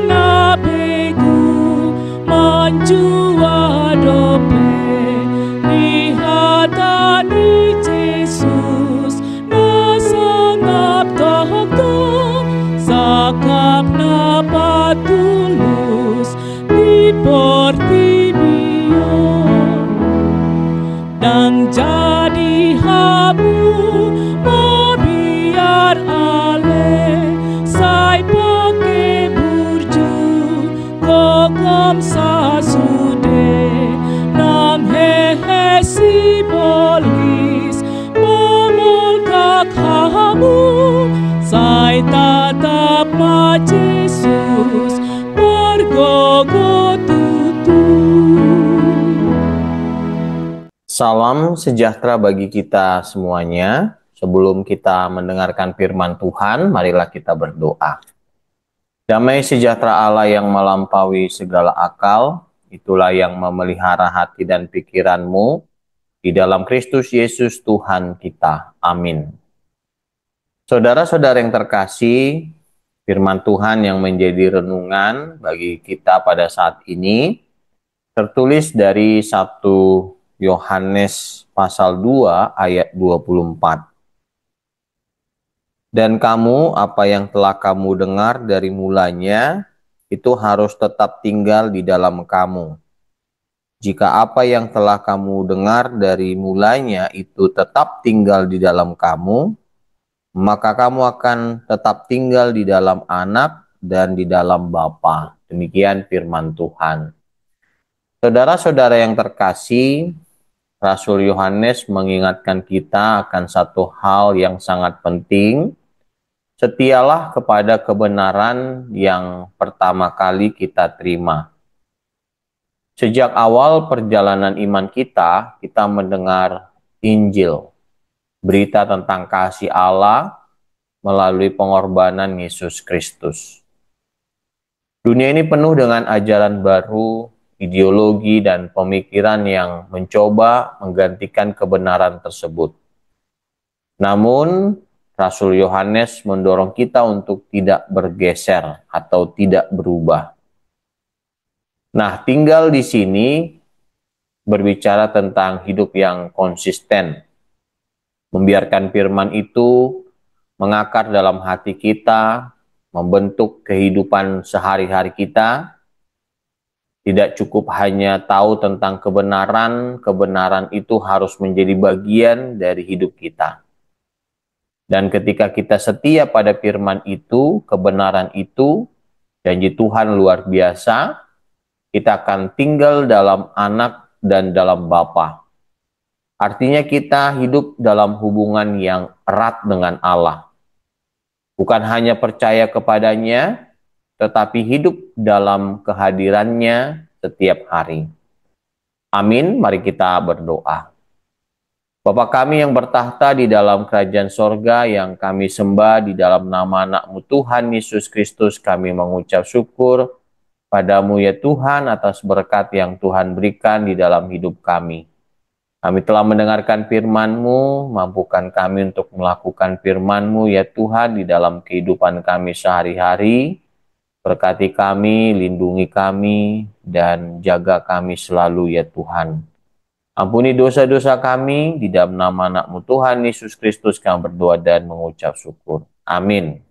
na begu manjua dope ni hatani Jesus na sangap tohok sakap na patulus di portibio dan jadi hamu biar ale sai pake burju kokom sasude nang hehe si bolis momol kakamu sai tatap ma Jesus bergogo tutu. Salam sejahtera bagi kita semuanya. Sebelum kita mendengarkan firman Tuhan, marilah kita berdoa. Damai sejahtera Allah yang melampaui segala akal, itulah yang memelihara hati dan pikiranmu di dalam Kristus Yesus Tuhan kita. Amin. Saudara-saudara yang terkasih, firman Tuhan yang menjadi renungan bagi kita pada saat ini tertulis dari 1 Yohanes pasal 2 ayat 24. Dan kamu, apa yang telah kamu dengar dari mulanya, itu harus tetap tinggal di dalam kamu. Jika apa yang telah kamu dengar dari mulanya itu tetap tinggal di dalam kamu, maka kamu akan tetap tinggal di dalam Anak dan di dalam Bapa. Demikian firman Tuhan. Saudara-saudara yang terkasih, Rasul Yohanes mengingatkan kita akan satu hal yang sangat penting. Setialah kepada kebenaran yang pertama kali kita terima. Sejak awal perjalanan iman kita mendengar Injil, berita tentang kasih Allah melalui pengorbanan Yesus Kristus. Dunia ini penuh dengan ajaran baru, ideologi, dan pemikiran yang mencoba menggantikan kebenaran tersebut. Namun, Rasul Yohanes mendorong kita untuk tidak bergeser atau tidak berubah. Nah, tinggal di sini berbicara tentang hidup yang konsisten. Membiarkan firman itu mengakar dalam hati kita, membentuk kehidupan sehari-hari kita. Tidak cukup hanya tahu tentang kebenaran, kebenaran itu harus menjadi bagian dari hidup kita. Dan ketika kita setia pada firman itu, kebenaran itu, janji Tuhan luar biasa, kita akan tinggal dalam Anak dan dalam Bapa. Artinya kita hidup dalam hubungan yang erat dengan Allah. Bukan hanya percaya kepadanya, tetapi hidup dalam kehadirannya setiap hari. Amin, mari kita berdoa. Bapa kami yang bertahta di dalam kerajaan sorga, yang kami sembah di dalam nama Anak-Mu Tuhan Yesus Kristus, kami mengucap syukur padamu ya Tuhan atas berkat yang Tuhan berikan di dalam hidup kami. Kami telah mendengarkan firman-Mu, mampukan kami untuk melakukan firman-Mu ya Tuhan di dalam kehidupan kami sehari-hari. Berkati kami, lindungi kami, dan jaga kami selalu ya Tuhan. Ampuni dosa-dosa kami, di dalam nama Anak-Mu Tuhan Yesus Kristus kami berdoa dan mengucap syukur. Amin.